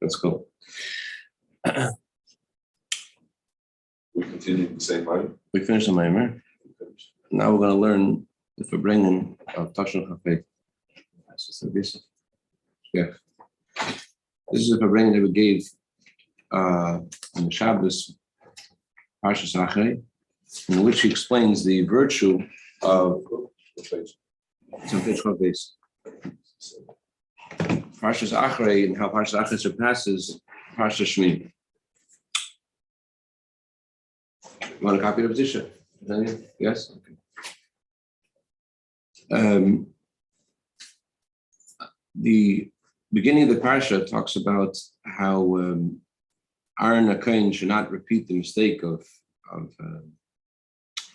Let's go. We continue the same way. We finished the Maimer. Now we're going to learn the Farbrengen of Acharei. Yeah. This is the Farbrengen that we gave on the Shabbos, Parshas Acharei, in which he explains the virtue of Parshas Acharei and how Parshas Acharei surpasses Parshas Shmini. You want a copy of the petition? Yes? Okay. The beginning of the parsha talks about how Aaron Akain should not repeat the mistake of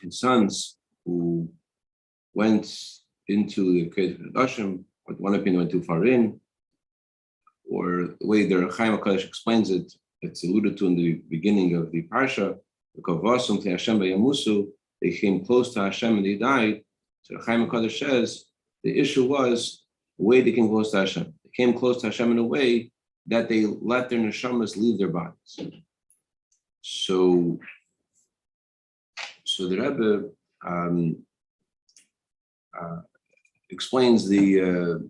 his sons who went into the Kedusha Hadashim, but one opinion went too far in, or the way the Chaim HaKadosh explains it, it's alluded to in the beginning of the parsha. They came close to Hashem and they died. So the Chaim HaKadosh says the issue was the way they came close to Hashem. They came close to Hashem in a way that they let their neshamas leave their bodies. So the Rebbe explains the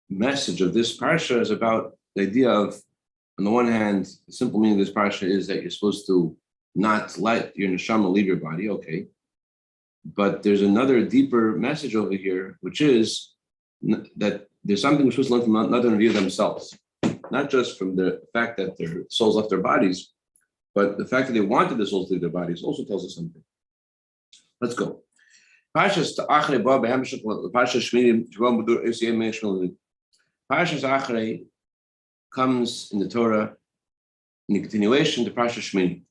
message of this parsha is about the idea of, on the one hand, the simple meaning of this parsha is that you're supposed to not let your neshama leave your body, okay. But there's another deeper message over here, which is that there's something we're supposed to learn from another view themselves, not just from the fact that their souls left their bodies, but the fact that they wanted the souls to leave their bodies also tells us something. Let's go. Parshas Acharei comes in the Torah in the continuation to Parshas Shmini,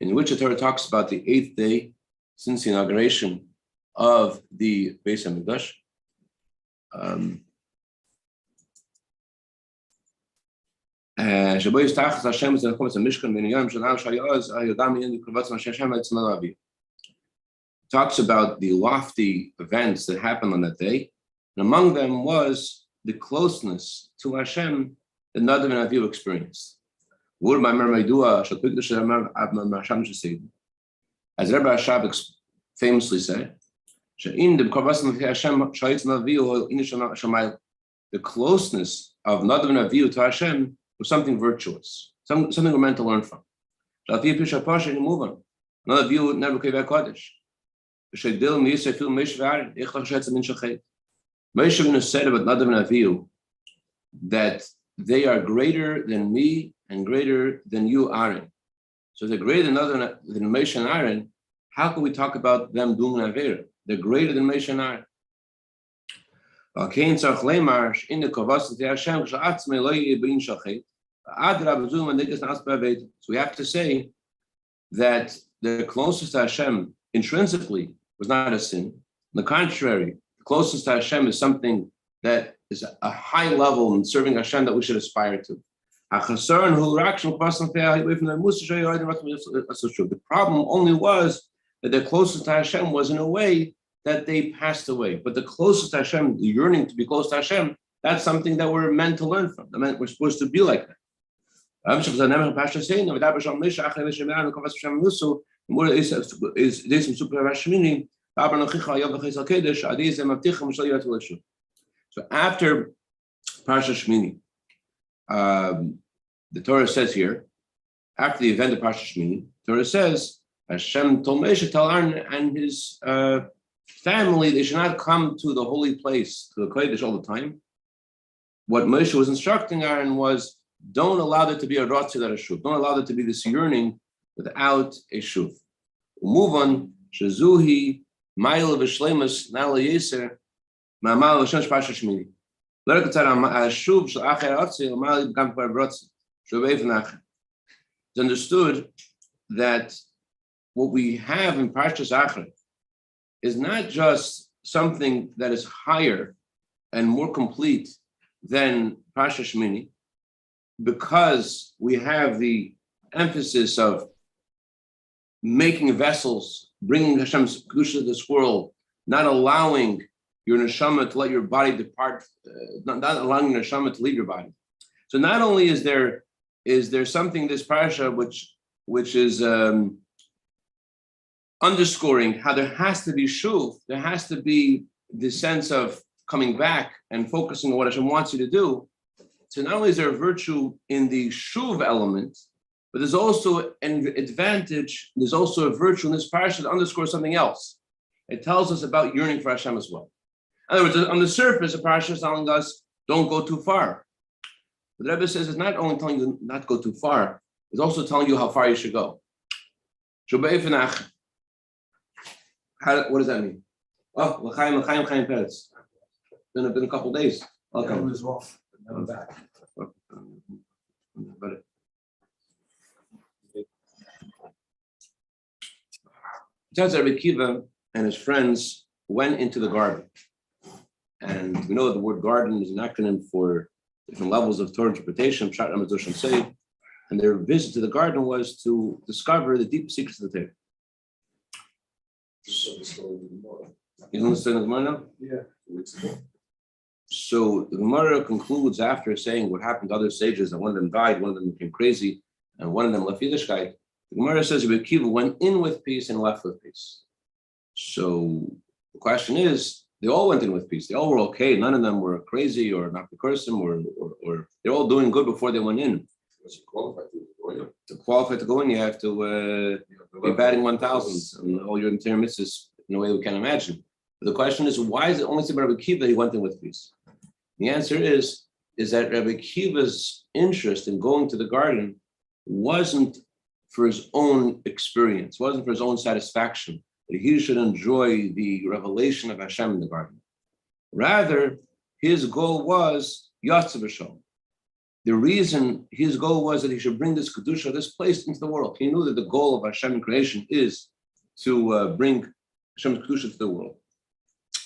in which the Torah talks about the 8th day since the inauguration of the Beis HaMikdash. Talks about the lofty events that happened on that day, and among them was the closeness to Hashem that Nadav and Avihu experienced. As Rebbe Ashab famously said, the closeness of Nadav and Avihu to Hashem was something virtuous, something we're meant to learn from. Nadav Avihu never came back Kodesh. Moshe Rabbeinu said about Nadav and Avihu that they are greater than me and greater than you, Aaron. So they're greater than Moshe and Aaron. How can we talk about them doing an Avera? They're greater than Moshe and Aaron. So we have to say that the closest to Hashem intrinsically was not a sin. On the contrary, the closest to Hashem is something that is a high level in serving Hashem that we should aspire to. The problem only was that the closest to Hashem was in a way that they passed away. But the closest to Hashem, the yearning to be close to Hashem, that's something that we're meant to learn from. We're supposed to be like that. So after Parsha Shmini, the Torah says here, after the event of Parsha Shmini, the Torah says, Hashem told Moshe, tell Aaron and his family, they should not come to the holy place, to the Kodesh all the time. What Moshe was instructing Aaron was, don't allow there to be a rotz without a shuv. Don't allow there to be this yearning without a shuv. Move on. Shazuhi ma'il v'shleimus na'al yeser ma'amal v'shem sh'parsha shmini. L'rekatzar ha'shuv shel acher ha'otzi l'ma'al b'kam kvar b'rotzi. Shuv eifnach. It's understood that what we have in Parshas Acharei is not just something that is higher and more complete than Parsha Shmini, because we have the emphasis of making vessels, bringing Hashem's kedusha to this world, not allowing your neshama to let your body depart, not allowing your neshama to leave your body. So not only is there something this parasha which is underscoring how there has to be shuv, there has to be the sense of coming back and focusing on what Hashem wants you to do. So not only is there a virtue in the shuv element, but there's also an advantage, there's also a virtue in this parasha that underscores something else. It tells us about yearning for Hashem as well. In other words, on the surface, the parasha is telling us, don't go too far. But the Rebbe says it's not only telling you not to go too far, it's also telling you how far you should go. What does that mean? Oh, L'chaim Peretz. Been a couple days. Welcome. Yeah, it was off. Now I'm back. But it turns out Rabbi Akiva and his friends went into the garden. And we know that the word garden is an acronym for different levels of Torah interpretation, Pshat Ramaz Dosham say. And their visit to the garden was to discover the deep secrets of the Torah. You understand the Gemara now? Yeah. 2 weeks ago. So the Gemara concludes after saying what happened to other sages, that one of them died, one of them became crazy, and one of them left Yiddishkeit. The Gemara says Rabbi Akiva went in with peace and left with peace. So the question is, they all went in with peace. They all were okay. None of them were crazy or not curse them or they're all doing good before they went in. To qualify to go in, you have to be batting 1,000 and all your entire misses in a way we can't imagine. But the question is, why is it only about Rabbi Akiva that he went in with peace? The answer is that Rabbi Akiva's interest in going to the garden wasn't for his own experience, wasn't for his own satisfaction, that he should enjoy the revelation of Hashem in the garden. Rather, his goal was Yatzav B'Shalom. The reason his goal was that he should bring this Kedusha, this place into the world. He knew that the goal of Hashem in creation is to bring Hashem's Kedusha to the world.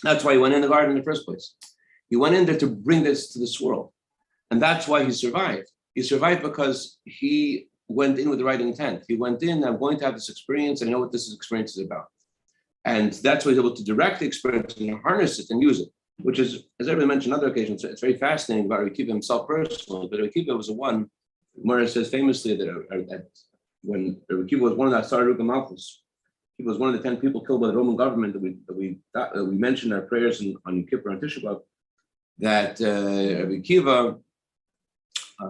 That's why he went in the garden in the first place. He went in there to bring this to this world. And that's why he survived. He survived because he went in with the right intent. He went in, I'm going to have this experience and I know what this experience is about. And that's why he's able to direct the experience and harness it and use it, which is, as everyone mentioned on other occasions, it's very fascinating about Rabbi Akiva himself personally. But Rabbi Akiva was the one, Mora says famously that when Rabbi Akiva was one of the Asar Malchus, he was one of the 10 people killed by the Roman government that we mentioned in our prayers on Yom Kippur and Tisha B'Av, that Rabbi Akiva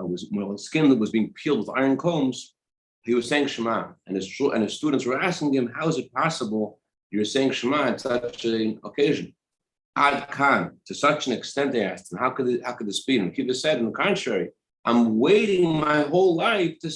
his skin was being peeled with iron combs. He was saying Shema, and his students were asking him, how is it possible you're saying Shema at such an occasion? Ad Khan, to such an extent, they asked him, how could this be? And Akiva said, on the contrary, I'm waiting my whole life to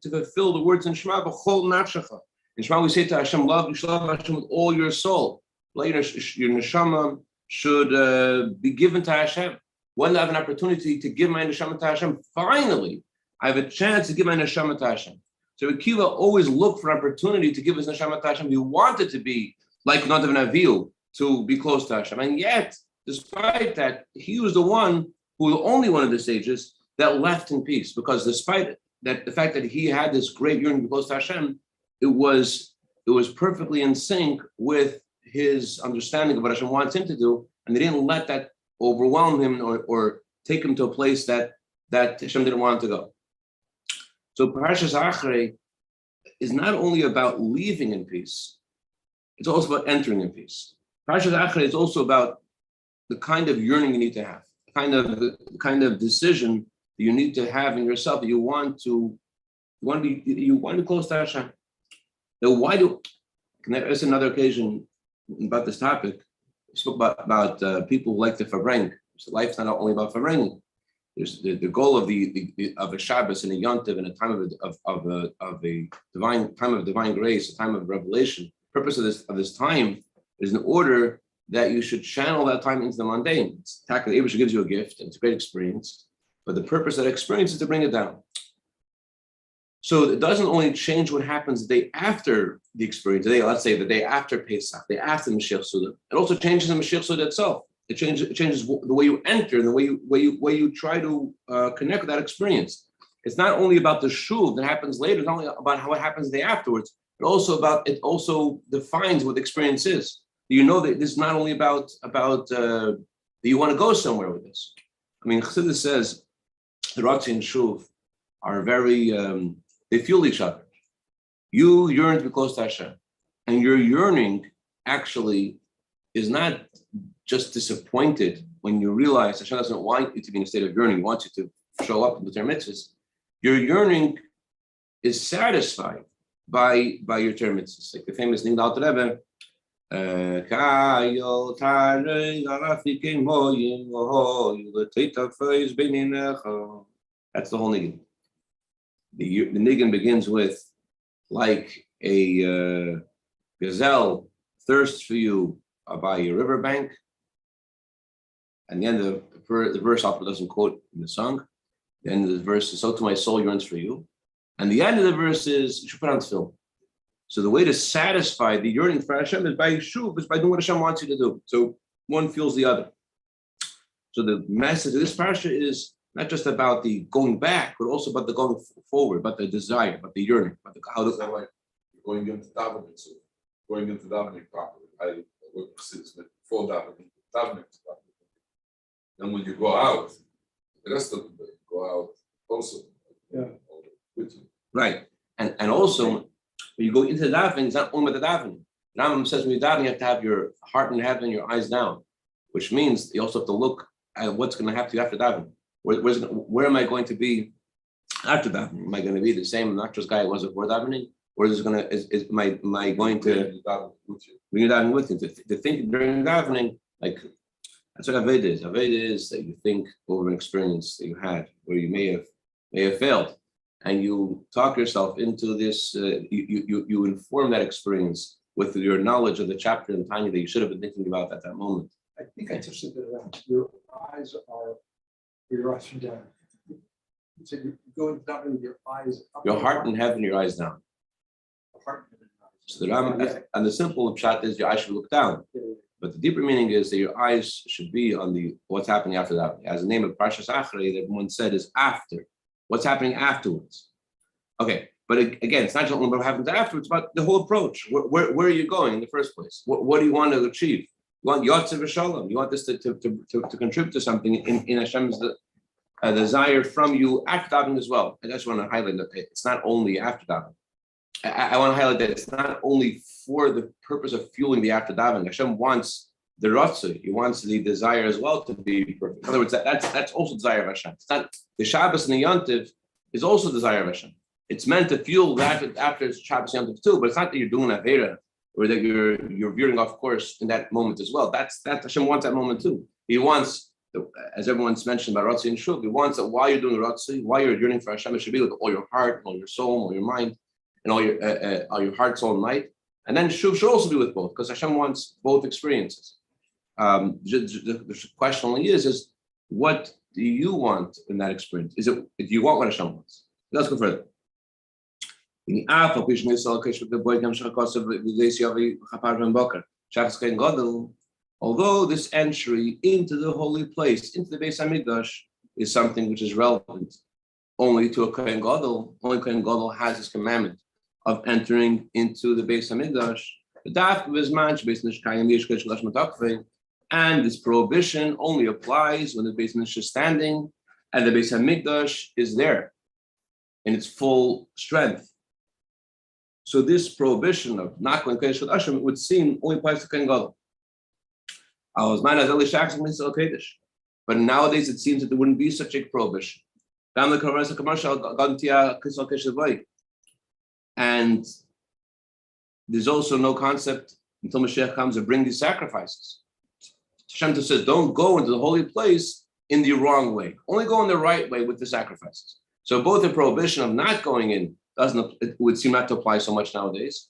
fulfill the words in Shema, b'chol nafshecha. In Shema we say to Hashem, you should love Hashem with all your soul. Your neshama should be given to Hashem. When I have an opportunity to give my neshama to Hashem, finally, I have a chance to give my neshama to Hashem. So Akiva always looked for an opportunity to give his neshama to Hashem. He wanted to be like Nadav and Avihu, to be close to Hashem. And yet, despite that, he was the only one of the sages that left in peace, because despite that, the fact that he had this great yearning to be close to Hashem, it was perfectly in sync with his understanding of what Hashem wants him to do, and they didn't let that overwhelm him or take him to a place that Hashem didn't want him to go. So Parashas Acharei is not only about leaving in peace, it's also about entering in peace. Parashas Acharei is also about the kind of yearning you need to have, the kind of decision that you need to have in yourself that you want to be close to Hashem. Now, there's another occasion about this topic. We spoke about people who like to Farbrengen. So life's not only about Farbrengen. There's the goal of a Shabbos and a Yontiv and a time of a divine grace, a time of revelation. The purpose of this time is in order that you should channel that time into the mundane. It's the Abishah gives you a gift, and it's a great experience, but the purpose of that experience is to bring it down. So it doesn't only change what happens the day after the experience, let's say the day after Pesach, the day after Mashiach Suda. It also changes the Mashiach Suda itself. It changes the way you enter and the way you try to connect with that experience. It's not only about the shuv that happens later, it's not only about how it happens the day afterwards, but it also defines what the experience is. You know that this is not only about that you want to go somewhere with this. I mean, Chassidus says the Ratzi and Shuv are very, they fuel each other. You yearn to be close to Hashem, and your yearning actually is not just disappointed when you realize Hashem doesn't want you to be in a state of yearning, he wants you to show up in the Torah mitzvahs. Your yearning is satisfied by your Torah mitzvahs. Like the famous Nigdal Alter Rebbe, that's the whole niggin. The niggin begins with, like a gazelle thirsts for you by a riverbank. And the end of the verse, Alter doesn't quote in the song. The end of the verse is, so to my soul yearns for you. And the end of the verse is, you should put on tefillin. So the way to satisfy the yearning for Hashem is by shuv, is by doing what Hashem wants you to do. So one fuels the other. So the message of this parasha is not just about the going back, but also about the going forward, about the desire, about the yearning, about how to. Going into davening, so going into davening properly. I work with full davening properly. Then when you go out, the rest of the day, go out also with you. Right. And also, when you go into the davening, it's not only about the davening. Rambam says when you daven, you have to have your heart in heaven, your eyes down, which means you also have to look at what's going to happen to you after davening. Where am I going to be after davening? Am I going to be the same obnoxious guy I was before davening? Or am I going to bring davening with you? To think during davening, like, that's what Aveda is. Aveda is that you think over an experience that you had where you may have failed, and you talk yourself into this. You inform that experience with your knowledge of the chapter in Tanya that you should have been thinking about at that moment. I think I touched a bit around. Your eyes are your eyes are down. So you go into that with your eyes up. Your heart in heaven, your eyes down. Heart in heaven. So the Rambam, and the simple pshat is your eyes should look down. But the deeper meaning is that your eyes should be on what's happening after that. As the name of Farbrengen Acharei, that everyone said is after. What's happening afterwards? Okay, but again, it's not just what happens afterwards, but the whole approach. Where are you going in the first place? What do you want to achieve? You want Yotze v'Shalom. You want this to contribute to something in Hashem's desire from you after davening as well. I just want to highlight that it's not only after davening. I want to highlight that it's not only for the purpose of fueling the after davening. Hashem wants the ratzah. He wants the desire as well to be perfect. In other words, that's also desire of Hashem. It's not the Shabbos and the Yontiv is also desire of Hashem. It's meant to fuel that after Shabbos and Yontiv too, but it's not that you're doing Avera or that you're veering off course in that moment as well. That Hashem wants that moment too. He wants, as everyone's mentioned about Ratzah and Shuv, he wants that while you're doing Ratzah, while you're yearning for Hashem, it should be with all your heart, all your soul, all your mind, and all your heart, soul, and might. And then Shuv should also be with both, because Hashem wants both experiences. The question only is what do you want in that experience? Do you want what Hashem wants? Let's go further. Although this entry into the holy place, into the Beis Hamikdash, is something which is relevant only to a Kohen Gadol, only Kohen Gadol has this commandment of entering into the Beis Hamikdash. And this prohibition only applies when the Beis Hamikdash is standing and the Beis Hamikdash is there in its full strength. So this prohibition of not going Kodesh Kodashim would seem only applies to Kohen Gadol. But nowadays it seems that there wouldn't be such a prohibition. And there's also no concept until Mashiach comes to bring these sacrifices. Hashem says, don't go into the holy place in the wrong way. Only go in the right way with the sacrifices. So both the prohibition of not going in it would seem not to apply so much nowadays.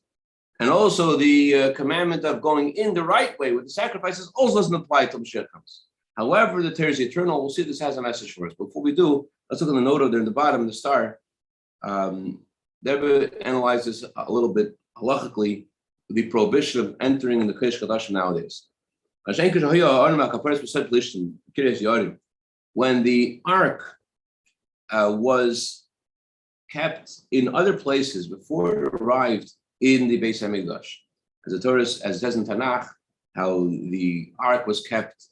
And also the commandment of going in the right way with the sacrifices also doesn't apply until Mashiach comes. However, the Torah is eternal. We'll see this has a message for us. Before we do, let's look at the note over there in the bottom, the star. Rebbe analyzes a little bit halachically the prohibition of entering in the Kodesh Kodashim nowadays. When the ark was kept in other places before it arrived in the Beis Hamikdash, as the Torah, as it says in Tanakh, how the ark was kept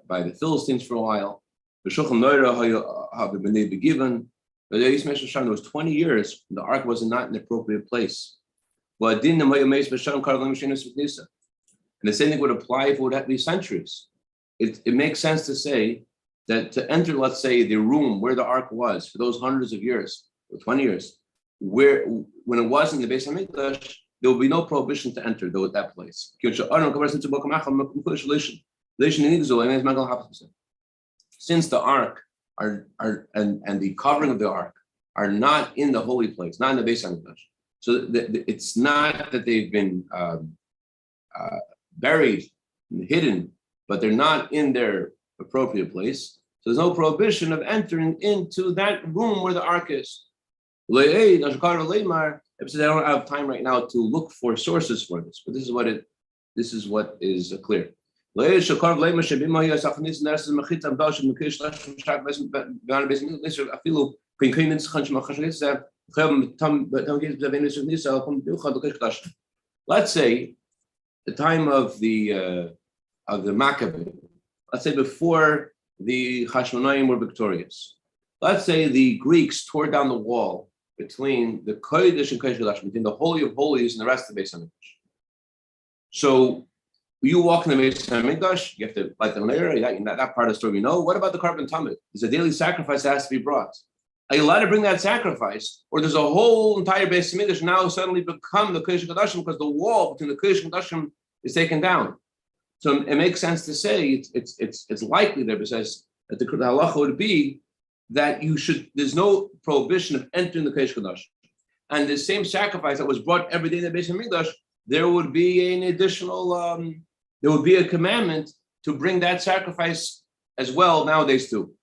by the Philistines for a while, The Shulchan Aruch have been given. There was 20 years the ark was not in the appropriate place. And the same thing would apply if it would have to be centuries. It makes sense to say that to enter, let's say, the room where the ark was for those hundreds of years, or 20 years, when it wasn't in the Beis Hamikdash, there will be no prohibition to enter that place. Since the ark and the covering of the ark are not in the holy place, not in the Beis Hamikdash, so it's not that they've been buried and hidden, but they're not in their appropriate place. So there's no prohibition of entering into that room where the ark is. I don't have time right now to look for sources for this, but this is what is clear. Let's say the time of the Maccabee, let's say before the Hashmonaim were victorious. Let's say the Greeks tore down the wall between the Kodesh and Kodesh Kodashim, between the Holy of Holies and the rest of the Beis Hamikdash. So you walk in the Beis Hamikdash, you have to light the menorah, that part of the story we know. What about the Karban Tamid? There's a daily sacrifice that has to be brought. Are you allowed to bring that sacrifice? Or does a whole entire Beis Hamikdash now suddenly become the Kodesh Kodashim because the wall between the Kodesh and Kodashim is taken down? So it makes sense to say it's likely there, because that the halacha would be that there's no prohibition of entering the Kodesh Kodashim. And the same sacrifice that was brought every day in the Beis Hamikdash, there would be an additional, there would be a commandment to bring that sacrifice as well nowadays too.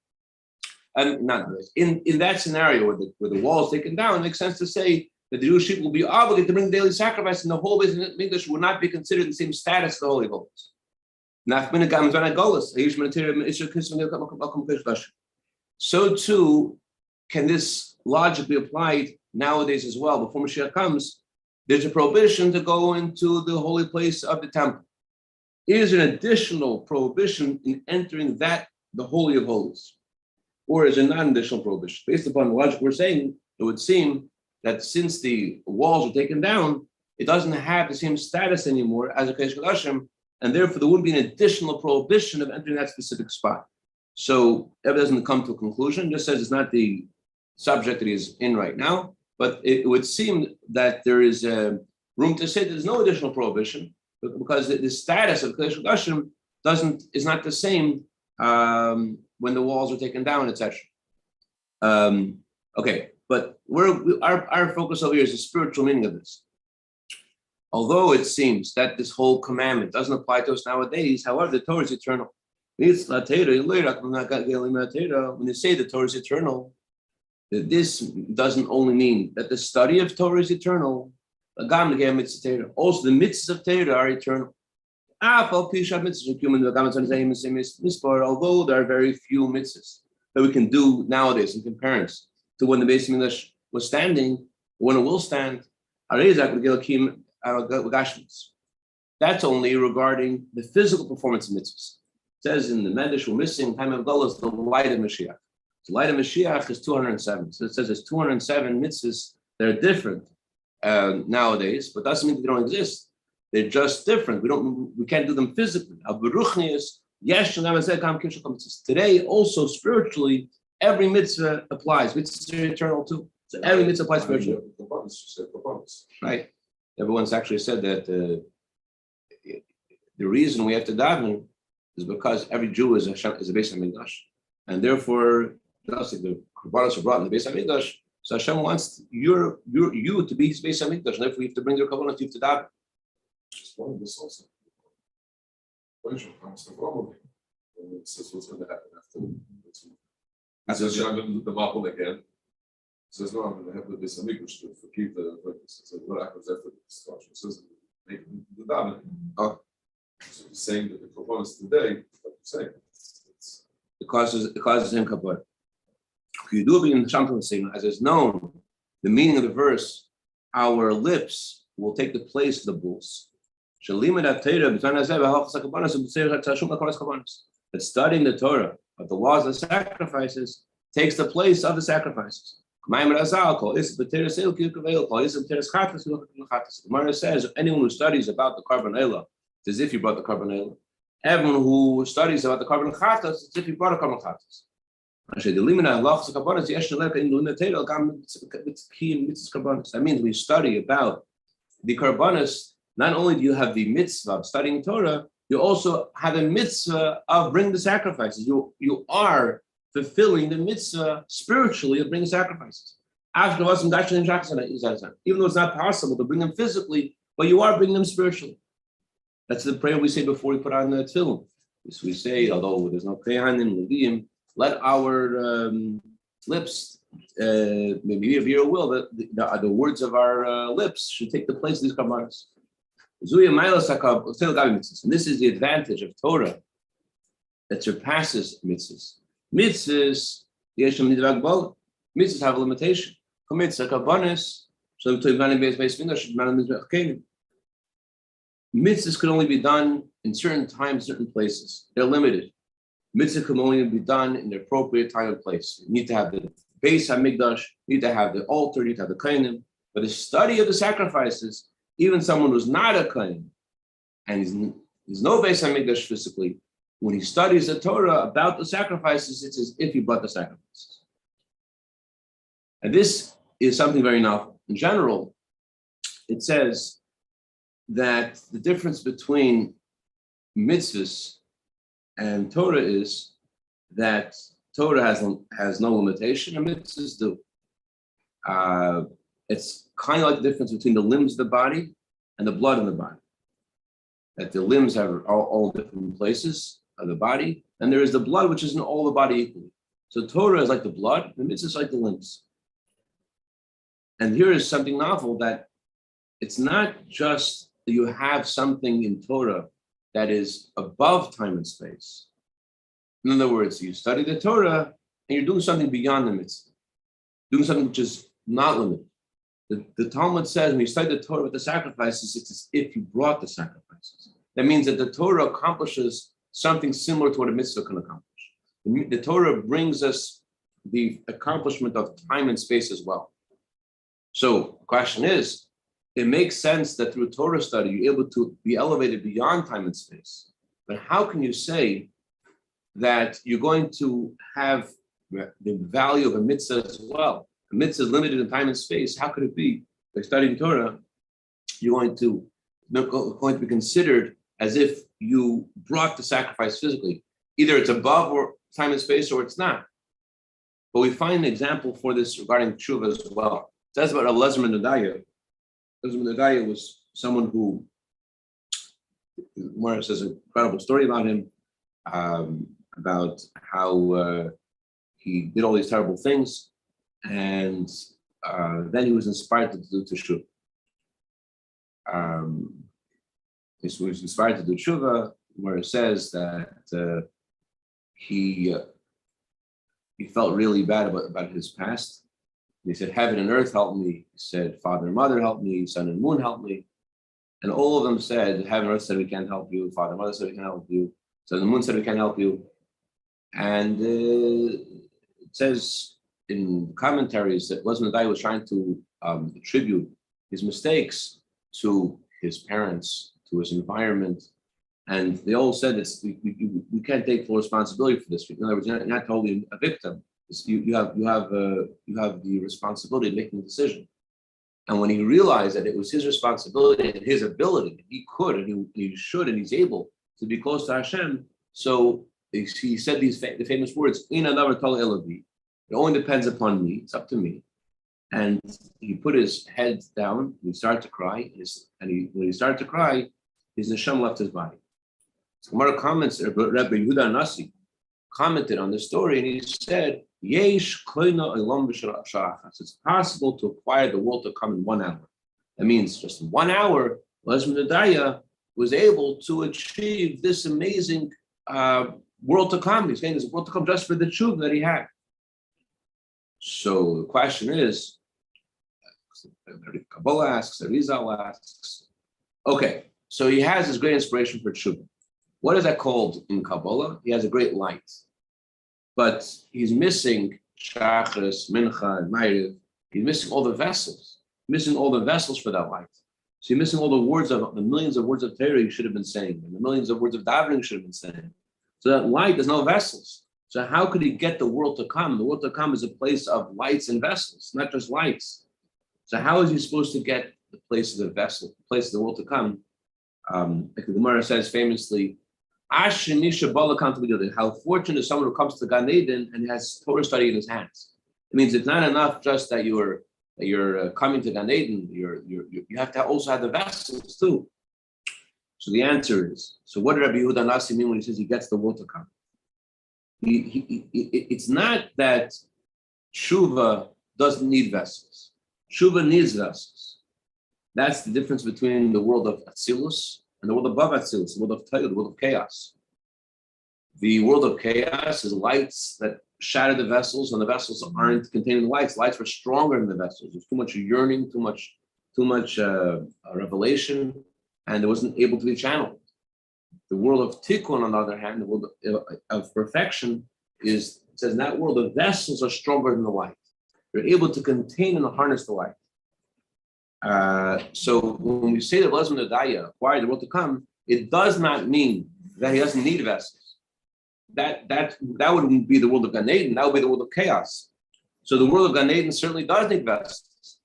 And not in that scenario where the wall is taken down, it makes sense to say that the Jewish people will be obligated to bring daily sacrifice, and the whole Beis Hamikdash would not be considered the same status as the Holy Holies. So too can this logic be applied nowadays as well. Before Mashiach comes, there's a prohibition to go into the holy place of the temple. Is there an additional prohibition in entering the Holy of Holies? Or is there not an additional prohibition? Based upon the logic we're saying, it would seem that since the walls are taken down, it doesn't have the same status anymore as a Kodesh Kodashim, and therefore there wouldn't be an additional prohibition of entering that specific spot. So Rebbe doesn't come to a conclusion, just says it's not the subject that he's in right now, but it would seem that there is room to say there's no additional prohibition, because the status of Kodesh Kodashim is not the same when the walls are taken down, etc. Okay, but our focus over here is the spiritual meaning of this. Although it seems that this whole commandment doesn't apply to us nowadays, however, the Torah is eternal. When you say the Torah is eternal, this doesn't only mean that the study of Torah is eternal, also the mitzvahs of Torah are eternal. Although there are very few mitzvahs that we can do nowadays in comparison to when the Beis Hamikdash was standing, when it will stand, that's only regarding the physical performance of mitzvahs. It says in the Medrash, we're missing time of Golos, the light of Mashiach. The light of Mashiach is 207. So it says there's 207 mitzvahs that are different nowadays, but doesn't mean they don't exist. They're just different. We can't do them physically. Today, also spiritually, every mitzvah applies. Mitzvahs are eternal too. So every mitzvah applies spiritually. Right. Everyone's actually said that the reason we have to daven is because every Jew is a Beis Hamikdash, and therefore, just like the Korbanos are brought in the Beis Hamikdash, so Hashem wants you to be His Beis Hamikdash, and therefore you have to bring your Korbanos, you have to daven. Just one of this also. Question comes to Rome. It says what's going to happen after. He says, I'm going to do the Mapul again. He says, no, I'm going to have the Beis Hamikdash to keep the witness. He says, what happens after the destruction? He says, make the davening. Oh. So he's saying that the Korbanos today, like you're saying, it causes him kapar. You do be in the as is known, the meaning of the verse, our lips will take the place of the bulls. That studying the Torah of the laws of the sacrifices takes the place of the sacrifices. Gemara says anyone who studies about the carbon elah, it's as if you brought the carbon elah. Everyone who studies about the carbon chatas, it's as if you brought a carbon chatas. That means when you study about the karbanos, not only do you have the mitzvah of studying Torah, you also have a mitzvah of bringing the sacrifices. You are fulfilling the mitzvah spiritually of bringing sacrifices. Even though it's not possible to bring them physically, but you are bringing them spiritually. That's the prayer we say before we put on the tefillin. We say, although there's no kehanim, leviim, let our lips, maybe of your will, the words of our lips should take the place of these karbanos. And this is the advantage of Torah that surpasses mitzvahs. Mitzvahs have a limitation. Mitzvahs could only be done in certain times, certain places. They're limited. Mitzvah can only be done in the appropriate time and place. You need to have the Beis HaMikdash, you need to have the altar, you need to have the kohanim. But the study of the sacrifices, even someone who's not a kohen, and he's no Beis HaMikdash physically, when he studies the Torah about the sacrifices, it's as if he brought the sacrifices. And this is something very novel. In general, it says that the difference between mitzvahs and Torah is that Torah has no limitation, and mitzvahs do. It's kind of like the difference between the limbs of the body and the blood in the body. That the limbs are all different places of the body, and there is the blood which is in all the body equally. So Torah is like the blood, and mitzvahs like the limbs. And here is something novel, that it's not just that you have something in Torah that is above time and space. In other words, you study the Torah and you're doing something beyond the mitzvah, doing something which is not limited. The Talmud says when you study the Torah with the sacrifices, it's as if you brought the sacrifices. That means that the Torah accomplishes something similar to what a mitzvah can accomplish. The Torah brings us the accomplishment of time and space as well. So the question is, it makes sense that through Torah study, you're able to be elevated beyond time and space. But how can you say that you're going to have the value of a mitzvah as well? A mitzvah is limited in time and space. How could it be? By studying Torah, you're going to be considered as if you brought the sacrifice physically. Either it's above or time and space, or it's not. But we find an example for this regarding tshuva as well. It says about Elazar ben Adaya. Elazar ben Adaya was someone who, Gemara says an incredible story about him, about how he did all these terrible things, and then he was inspired to do teshuva. He was inspired to do teshuva, where it says that he felt really bad about his past. He said, heaven and earth help me. He said, father and mother help me. Sun and moon help me. And all of them said, heaven and earth said we can't help you. Father and mother said we can't help you. Sun and moon said we can't help you. And it says in commentaries that Elazar ben Adaya was trying to attribute his mistakes to his parents, to his environment. And they all said that we can't take full responsibility for this. In other words, you're not totally a victim. You have the responsibility of making a decision. And when he realized that it was his responsibility and his ability, that he could and he should and he's able to be close to Hashem, so he said the famous words, "In adavar tol elavi." It only depends upon me. It's up to me. And he put his head down. And he started to cry. When he started to cry, his neshama left his body. So Gemara comments, Rabbi Yehuda Nasi commented on the story, and he said, "Yesh koina olam b'shara achas." It's possible to acquire the world to come in 1 hour. That means just in 1 hour, Elazar ben Adaya was able to achieve this amazing world to come. He's saying this world to come just for the tshuva that he had. So the question is, Kabbalah asks, Arizal asks, okay, so he has this great inspiration for tshuva. What is that called in Kabbalah? He has a great light. but he's missing Shachris, Mincha, and Ma'ariv. He's missing all the vessels, missing all the vessels for that light. So you're missing all the words of the millions of words of Torah you should have been saying, and the millions of words of davening you should have been saying. So that light, there's no vessels. So how could he get the world to come? The world to come is a place of lights and vessels, not just lights. So how is he supposed to get the place of the vessel, the place of the world to come? Like the Gemara says famously, how fortunate is someone who comes to Gan Eden and has Torah study in his hands. It means it's not enough just that you're coming to Gan Eden. You have to also have the vessels too. So the answer is, so what did Rabbi Yehuda Nasi mean when he says he gets the world to come? It's not that Tshuva doesn't need vessels. Tshuva needs vessels. That's the difference between the world of Atzilus and the world above Atzilus, the world of Tayud, the world of chaos. The world of chaos is lights that shatter the vessels, and the vessels aren't containing lights. Lights were stronger than the vessels. There's too much yearning, too much revelation, and it wasn't able to be channeled. The world of Tikkun, on the other hand, the world of perfection, says in that world the vessels are stronger than the light. They're able to contain and harness the light. So when we say that Lesman Adaya acquired the world to come, it does not mean that he doesn't need vessels. That wouldn't be the world of Gan Eden, that would be the world of chaos. So the world of Gan Eden certainly does need vessels.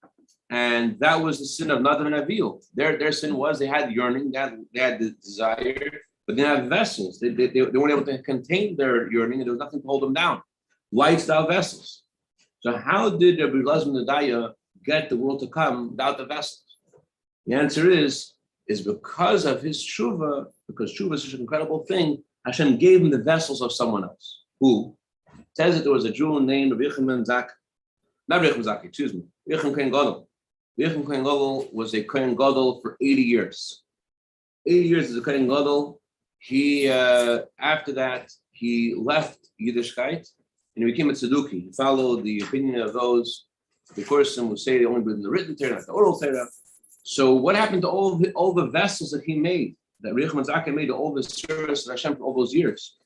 And that was the sin of Nadav and Avihu. Their sin was they had yearning, they had the desire, but they didn't have vessels. They weren't able to contain their yearning, and there was nothing to hold them down. Lights without vessels. So how did Rabbi Lesman Adaya get the world to come without the vessels? The answer is because of his tshuva, because tshuva is such an incredible thing. Hashem gave him the vessels of someone else. Who? It says that there was a Jew named Yechim Zak, not Yechim Zak, excuse me, Yechim Kohen Gadol. Yechim Kohen Gadol was a Kohen Gadol for 80 years. 80 years as a Kohen Gadol. He after that he left Yiddishkeit and he became a tzedukah. He followed the opinion of those. The Kursim would say they only believe in the written Torah, not the oral Torah. So what happened to all the vessels that he made? That Yechim Zak made all the service of Hashem for all those years.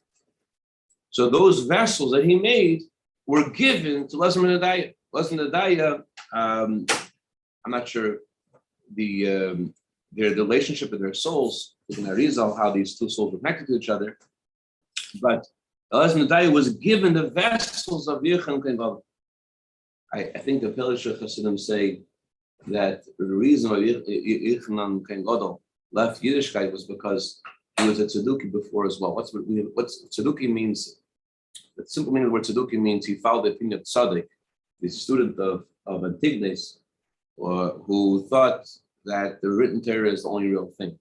So those vessels that he made were given to Lesman Adaya. Lesman Adaya, I'm not sure their relationship with their souls, in Arizal, how these two souls were connected to each other. But Lesman Adaya was given the vessels of Yechim Kohen Gadol. I think the Pelishah Hasidim say that the reason why Yechim Kohen Gadol left Yiddishkeit was because he was a tzedukah before as well. What's tzedukah means? The simple meaning of the word tzedukah means he followed the opinion of Tzaddik, the student of Antignes, who thought that the written Torah is the only real thing.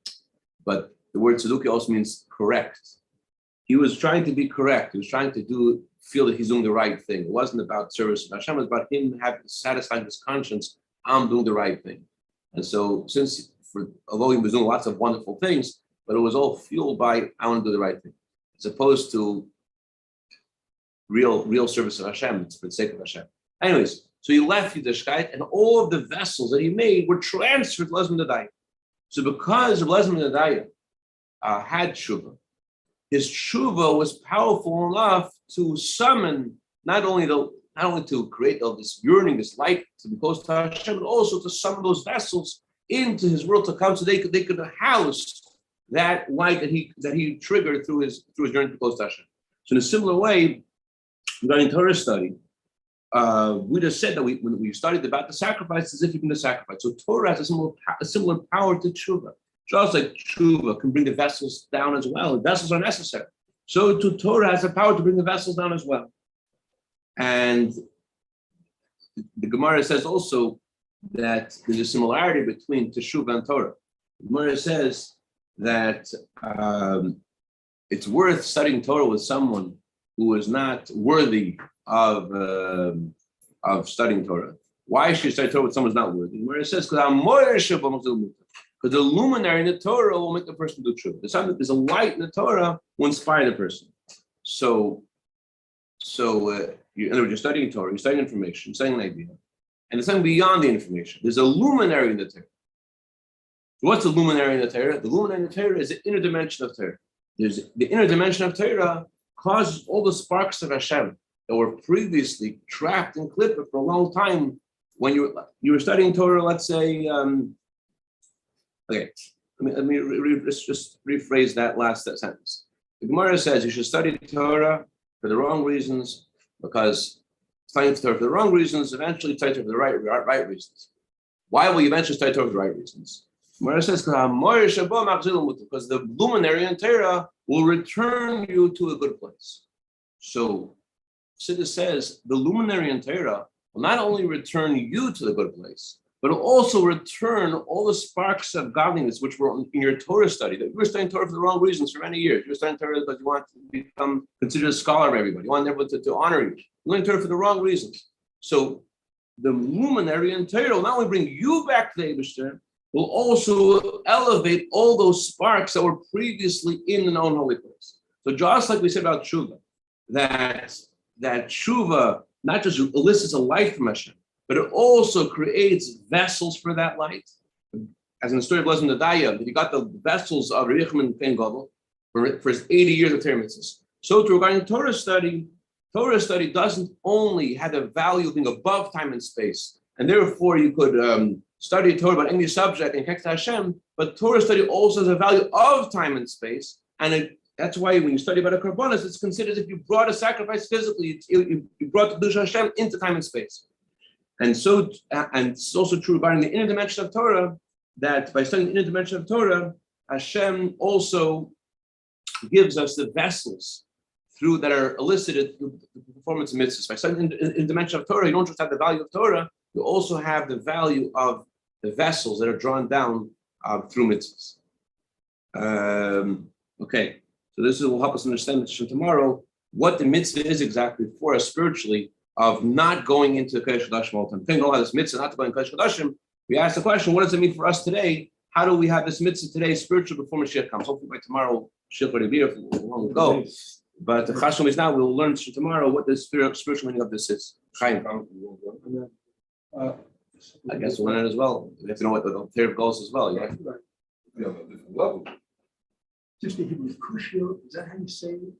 But the word tzedukah also means correct. He was trying to be correct. He was trying to feel that he's doing the right thing. It wasn't about service of Hashem. It was about him satisfying his conscience. I'm doing the right thing. And so although he was doing lots of wonderful things, but it was all fueled by, I want to do the right thing, as opposed to real service of Hashem, it's for the sake of Hashem. Anyways, so he left Yiddishkeit, and all of the vessels that he made were transferred to Lesman Adaya. So because Lesman Adaya had tshuva, his tshuva was powerful enough to summon not only to create all this yearning, this light to be close to Hashem, but also to summon those vessels into his world to come, so they could house that light that he triggered through his journey to close to Hashem. So in a similar way, regarding Torah study, we just said that when we studied about the sacrifice, as if you've been a sacrifice. So Torah has a similar power to tshuva. Just like tshuva can bring the vessels down as well. The vessels are necessary. So to Torah has the power to bring the vessels down as well. And the Gemara says also that there's a similarity between Teshuvah and Torah. The Gemara says that it's worth studying Torah with someone who is not worthy of studying Torah. Why should you study Torah with someone who's not worthy? The Gemara says because the luminary in the Torah will make the person do true. There's a light in the Torah will inspire the person. So in other words, you're studying Torah, you're studying information, you're studying an idea, and there's something beyond the information. There's a luminary in the Torah. What's the luminary in the Torah? The luminary in the Torah is the inner dimension of Torah. There's the inner dimension of Torah causes all the sparks of Hashem that were previously trapped in Klippa for a long time. When you were studying Torah, let's say, okay, let's just rephrase that last sentence. The Gemara says you should study Torah for the wrong reasons, because studying Torah for the wrong reasons eventually study Torah for the right reasons. Why will you eventually study Torah for the right reasons? The Gemara says because the luminary in Torah will return you to a good place. So Siddur says the luminary in Torah will not only return you to the good place, but it'll also return all the sparks of godliness which were in your Torah study. That you were studying Torah for the wrong reasons for many years. You were studying Torah because you want to become considered a scholar of everybody. You want everyone to honor you. You're learning Torah for the wrong reasons. So the luminary in Torah will not only bring you back to the Eibishter, will also elevate all those sparks that were previously in the known holy place. So just like we said about Tshuva, that Tshuva not just elicits a light from Hashem, but it also creates vessels for that light. As in the story of Lezim Nadaya, that he got the vessels of Rechim and Pen Gadol for his 80 years of Torah mitzvahs. So too, regarding Torah study doesn't only have the value of being above time and space, and therefore you could study Torah about any subject and connect to Hashem, but Torah study also has a value of time and space, and that's why when you study about a Karbonos, it's considered as if you brought a sacrifice physically, you brought the Kedusha Hashem into time and space. And so, and it's also true regarding the inner dimension of Torah, that by studying the inner dimension of Torah, Hashem also gives us the vessels through that are elicited through the performance of mitzvahs. By studying the dimension of Torah, you don't just have the value of Torah, you also have the value of the vessels that are drawn down through mitzvahs. Okay, so this will help us understand tomorrow what the mitzvah is exactly for us spiritually, of not going into the Kodesh Kodashim all the time. Think, this mitzvah not to go in Kodesh Kodashim. We ask the question, what does it mean for us today? How do we have this mitzvah today spiritual before Mashiach comes? Hopefully by tomorrow, Mashiach already be here long ago. But the Chashon is now, we'll learn tomorrow what the spiritual meaning of this is. Chaim. I guess we'll learn it as well. We have to know what the third goals as well. Yeah. Yeah, on a different level. Just the Hebrew Kushio, is that how you say it?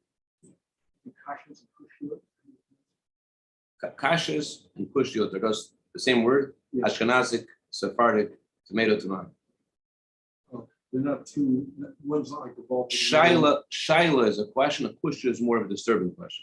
The Kashas and Kushio? Kashas and Kushiyot, they're just the same word. Yes. Ashkenazic, Sephardic, tomato. Oh, they're not two, one's not like the ball. Shaila is a question. A Kushya is more of a disturbing question.